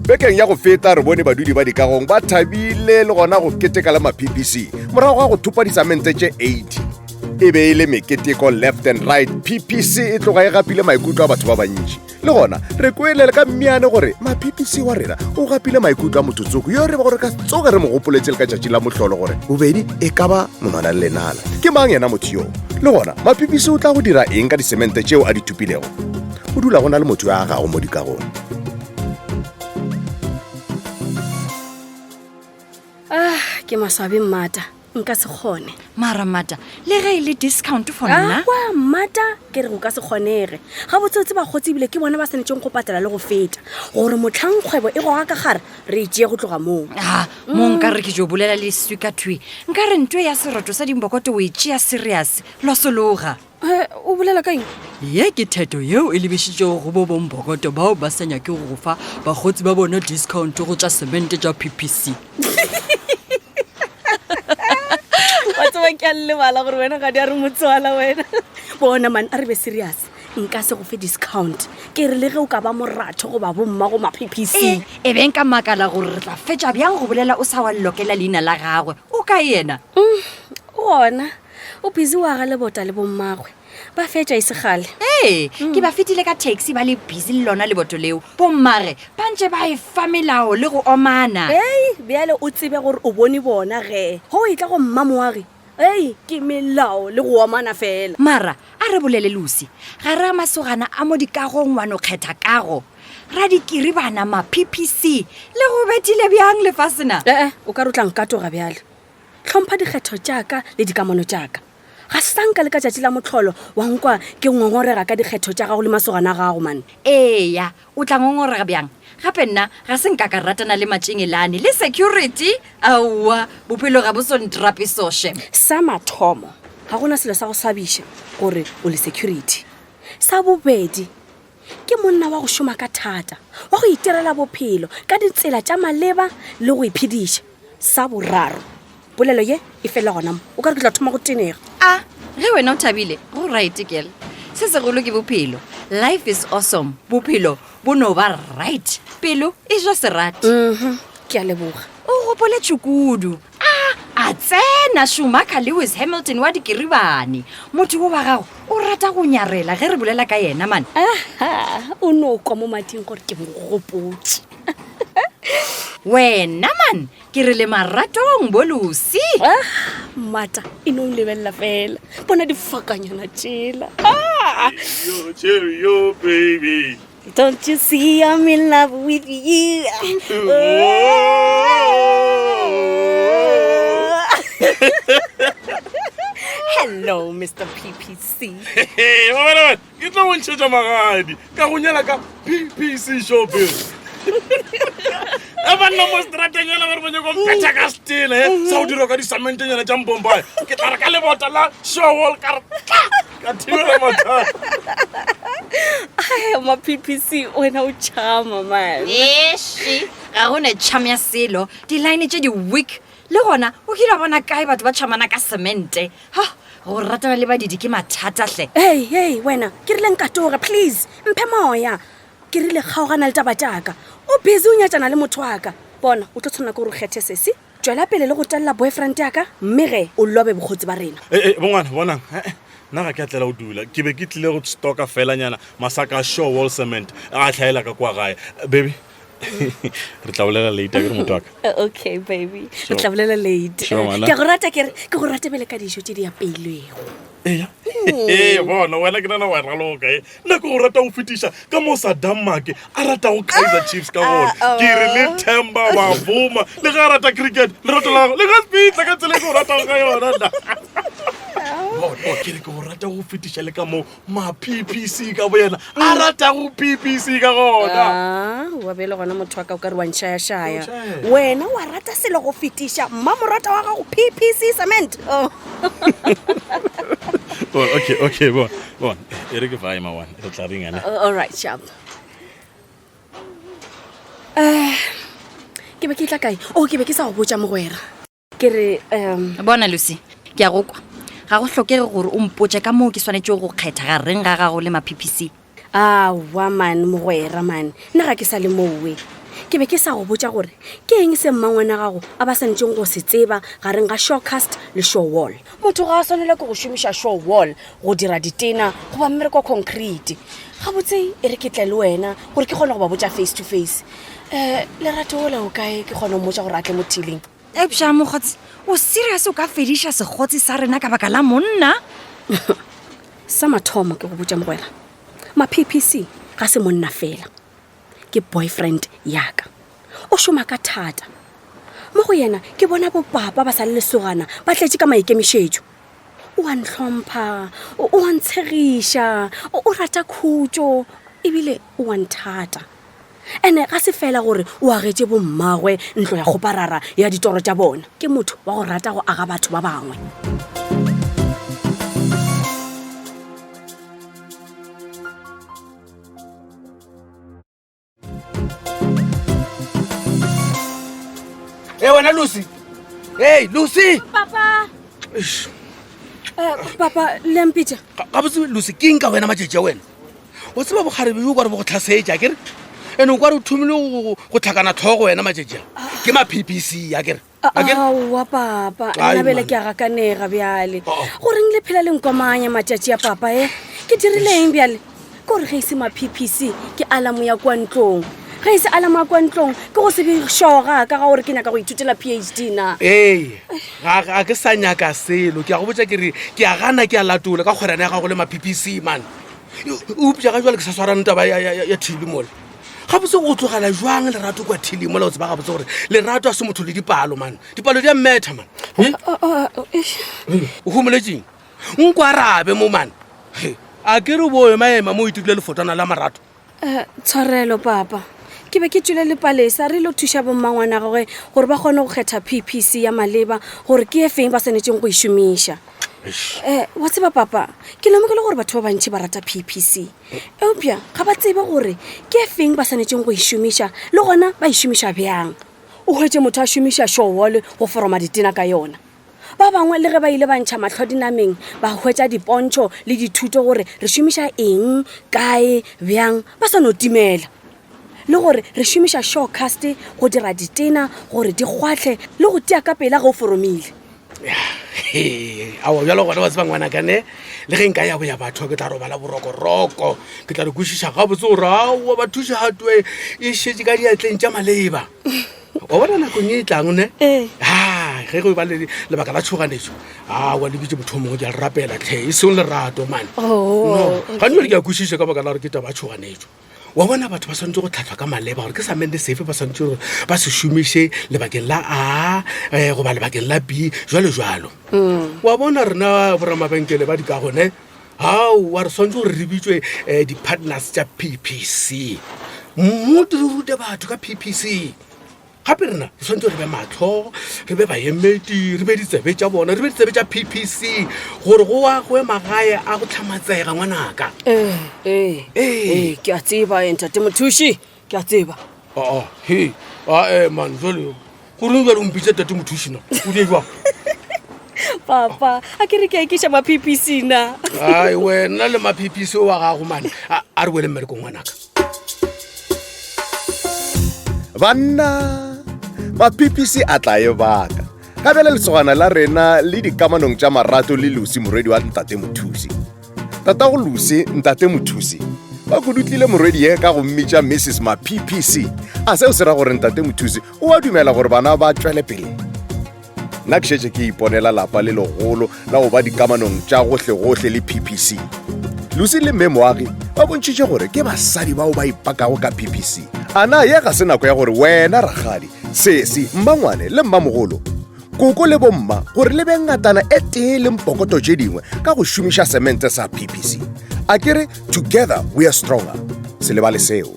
Bekeng ya go feta re bone badudi ba dikagong ba thabile le gona go keteka la ma-PPC morago ga go thupa disamente tše 80 e be e le meketeko left and right. PPC e tloga e gapile maikutlo a batho ba bantši le gona re kweelele ka mmeane gore ma-PPC wa rena o gapile maikutlo a mothotsoko yo re ba gore ka tsoge re mo gopoletse le ka tšatši la mohlolo gore bobedi e ka ba monwana le lenala ke mang yena motho yoo le gona ma-PPC o tla go dira eng ka disemente tšeo a di thupilego o dula go na le motho ya gago mo dikagong. Ke masabe Mmata nka se kgone mara Mmata le ge ile discount for nna wa Mmata ke re go ka se kgonege ga botsotse ba gotse bile ke bona ba senetseng go patela le go feta gore motlhang kgwebo e goga ka gare re tšee go tloga moo mo nka re ke jo bolela le swika thui nka re ntwe ya seroto sa dimbokoto o e tšea serious lo sologa o bolela ka eng ye ke theto yeo e lebešitšego go bo bombokoto bao ba senya ke go fa bagotsi ba bona discount go tša semente tša PPC batho ba ke a lebala gore wena ga di a re motswala wena bona man a re be serious nka se go fe discount ke re le ge o ka ba moratho go ba bomma go ma-PPC e beng ka makala gore re tla fetša bjang go bolela o sa wa lokela leina la gagwe o ka yena ona o busy wa ga lebota le bommagwe ba fetša isegale ke ba fetile ka taxi ba le busy le lona leboto leo bommage ba ntse ba e fa melao le go omana bjale o tsebe gore o bone bona ge go e tla go mmamoagi ke melao le go omana fela mara a re bolele Lucy ga re a masogana a mo dikagong wa no kgetha kago ra dikiri bana ma-PPC le go betile bjang lefasena o ka re o tla nkatoga bjale tlhompha dikgetho tšaka le dikamano tšaka ga sanka le ka tšatši la motlholo wa nkwa ke ngongorega ka dikgetho tša gago le masogana a gago man eya o tla ngongorega bjang gape nna ga se nka ka ratana le matšengelane le security aowa bophelo ga bo sontrape sošhe sa mathomo ga gona selo sa go sabiša gore o le security sa bobedi ke monna wa go šoma ka thata wa go itirela bophelo ka ditsela tša maleba le go iphediša sa boraro polelo ye e fela gona mo o ka re ke tla thoma go tenega ge wena o thabile go right girl se segolo ke bophelo life is awesome bophelo bo no ba right pelo e jo serati ke a leboga o gopole tšhukudu a tsena Schumacher Lewis Hamilton wa dikiribane motho go ba gago o rata go nyarela ge re bolela ka yena man o no kwa mo mating gore ke mogopotse wena man ke re le maratong bo Lucy Mmata e no lebelela fela bona difakanyana tšela Cheerio, baby. Don't you see I'm in love with you? Hello, Mr. PPC. Hey, what? Ke tlo go ntšhetša magadi ka go nyala ka PPC shopping. Abanna mo strategyana gore ba nyako phetha ka stile sa o dira ka disamentenyana tša mpombae ke tla re ka lebota la showwall ka thibela mathata Ma PPC wena o chama man. eši ga go ne tšham ya selo di-line tše di-week le gona o kile bona kae batho ba tšhamana ka semente go ratana le badidi ke mathata hle Hey, wena ke rile nkatoga please mphe moya ke rile kgaogana le taba tšaka o busy o nyatšana le motho wa ka bona o tlo tshwana ke gore o kgethe sese tswela pele le go telela boyfriend yaka mme ge o lobe bokgotsi ba rena bongwana bonang nna ga ke a tlela go dula ke be ke tlile go stocka felanyana masaka a show wall cement a tlhaela ka kwa gae baby re tla bolela later ke re motho wa ka okay baby re tla bolela late Sure, ngwana. ke go rata ke go rata bele ka dijo tše di apeilwego eya bona wena ke nana wa raloka nna ke go rata go fetiša ka mo Sadamake a rata go Kaizer Chiefs ka gone ke re le Themba Bavuma le ga rata cricket le ratola le ga spitsa ka tsela ke go rata ga yona nna ke re ke go rata go fetiša le ka mo ma-PPC ka bo yena a rata go PPC ka gona wa bele gona motho wa ka o ka re wa nšhayašaya wena wa rata selo go fetiša mmamorata wa gago PPC cement okay bon e re ke vae mawane re tla ringane all right sharp ke ke be ke tla kae o ke be ke sa go botsa mogwera ke re bona Lucy ke a go kwa ga go hlokege gore o mpotse ka moo ke swanetse go kgetha ga reng ga gago le ma-PPC wa man mogwera man nna ga ke sa le mowe ke be ke sa go botsa gore ke eng se mmangwana gago a ba santseng go se tseba ga reng ga showcast le show wall motho ga a swanela ke go šomiša show wall go dira ditena go ba mmereko concrete ga botse e re ke tle le wena gore ke kgone go ba botsa face to face lerato ola o kae ke kgone go mmotsa gore a tle mo thileng epša mogotsi o serious o ka fediša segotsi sa rena ka baka la monna sa mathomo ke go botsa mogwera ma-PPC ga se monna fela ke boyfriend yaka o šoma ka thata mo go yena ke bona bopapa ba sa le lesogana ba tletše ka maikemišetšo o a ntlhompha o a ntshegiša o rata khutšo ebile o a nthata ene ga se fela gore o agetše bommagwe ntlo ya kgoparara ya ditoro tša bona ke motho wa go rata go aga batho ba bangwe Wena Lucy. Hey, Lucy. papa papa lempitša Ga botse Lucy ke eng ka wena matšetša wena. O tseba bogare bo kwa re bo go tlhasetša kere. Ene o kwa re thumile go tlhakana thogo wena matšetša. Ke ma-PPC ya kere. aowa papa Ai, nna bele man. ke a gakanega bjale goreng le phela le nkomanya matšatši ya papa ke dirileng bjale ke gore ge e se ma-PPC ke alamo ya kwa ntlong ge e se alamo ya kwa ntlong ke go sebe šoga ka ga gore ke nyaka go ithutela PhD na Ee, ga ke sa nyaka selo. Ke a go botsa kere ke a gana ke a latola ka kgorana ya gago le ma-PPC man. Upša ga jwale ke sa swarang taba ya thili mola. Ga botse go tlogela jwang lerato kwa thili mola o tseba ga botse gore lerato a se motho le dipalo man. Dipalo di a mmetha man. O humoletseng nkwa rabe mo man. A ke re boe maema mo itikile lefotwana la marato. tshwarelo papa ke be ke tswile le palesa re ile go thuša bommangwana gagwe gore ba kgone go kgetha PPC ya maleba gore ke e feng ba tshwanetseng go e šomiša wa tseba papa ke lemogile gore batho ba bantši ba rata PPC eupša ga ba tsebe gore ke e feng ba tshwanetseng go e šomiša le gona ba e šomiša bjang o hwetse motho a šomiša showwall go foroma ditena ka yona ba bangwe le ge ba ile ba ntšha matlho dinameng ba hwetša dipontšho le dithuto gore re šomiša eng kae bjang ba sa no timela le gore re šomiša showcast go dira ditena gore di kgwatlhe le go tia ka pela ge o foromile awa bjalo gona ba tseba ngwana kane le ge nka ya bo ya batho ke tla robala borokoroko ke tla re kwešiša gabotse gore aowa bathuši gatwe e šetse ka diatleng tša maleba wa bona nakong e tlang ne ge go ba le lebaka la tšhoganetšo awa le bitse motho o mongwe ke a le rapela tlhe e seng lerato mane gane ke a kwešiša ka baka la gore ke taba tšhoganetšo wa bona batho ba swantse go tlhatlhwa ka maleba gore ke samente sefe ba swantse gore ba se šomiše lebakeng la A goba lebakeng la B jalo wa bona rena boramabenkele ba dikagone wa re swantse gore re bitswe di-partners tša PPC mo di re rute batho ka PPC gape rena re swantse re be matlho re be baemedi re be ditsebe tša bona re be ditsebe tša PPC gore go agwe magae a go tlhamatsega ngwanaka ke a tseba entate mothuši ke a tseba man jale goreng jale ompitse tate mothušina o die jwang papa a ke re ke a ikiša ma-PPC na ai wena le ma-PPC wa gago mane a re boele mmerekong ngwanaka banna ma-PPC a tla e baka ka bjale lesogana la rena le dikamanong tša marato le Lucy morwedi wa ntate mothusi tata go Lucy ntate mothusi ba kudutlile morwedi ye ka go mmitša Mrs. ma-PPC a seo se ra gore ntate mothusi o a dumela gore bana ba tšwele pele nna ke šetše ke iponela lapa le legolo la go ba dikamanong tša gohle-gohle le PPC Lucy le mme moagi ba bontšitše gore ke basadi bao ba ipakago ka PPC a na ye ga se nako ya gore wena ragadi sesi mmangwane le mmamogolo koko le bomma gore le be ngatana e tee le mpokoto tše dingwe ka go šomiša semente sa PPC a kere together we are stronger se lebale seo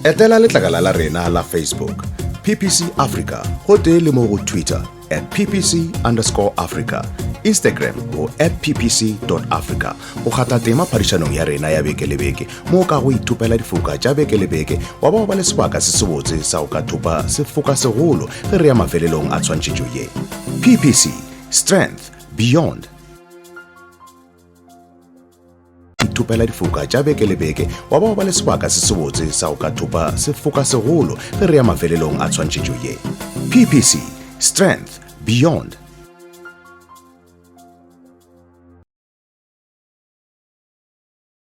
etela letlakala la rena la Facebook PPC Africa go tee le mo go Twitter @PPC_Africa Instagram go @ppc.africa o gata tema phadišanong ya rena ya beke le beke mo ka go ithupela difoka tša beke le beke wa ba le sebaka se sebotse sa go ka thupa sefoka segolo ge re ya mafelelong a tshwantšhetšo ye. PPC, strength beyond. Ithupela difoka tša beke le beke wa ba le sebaka se sebotse sa go ka thupa sefoka segolo ge re ya mafelelong a tshwantšhetšo ye. PPC, strength beyond.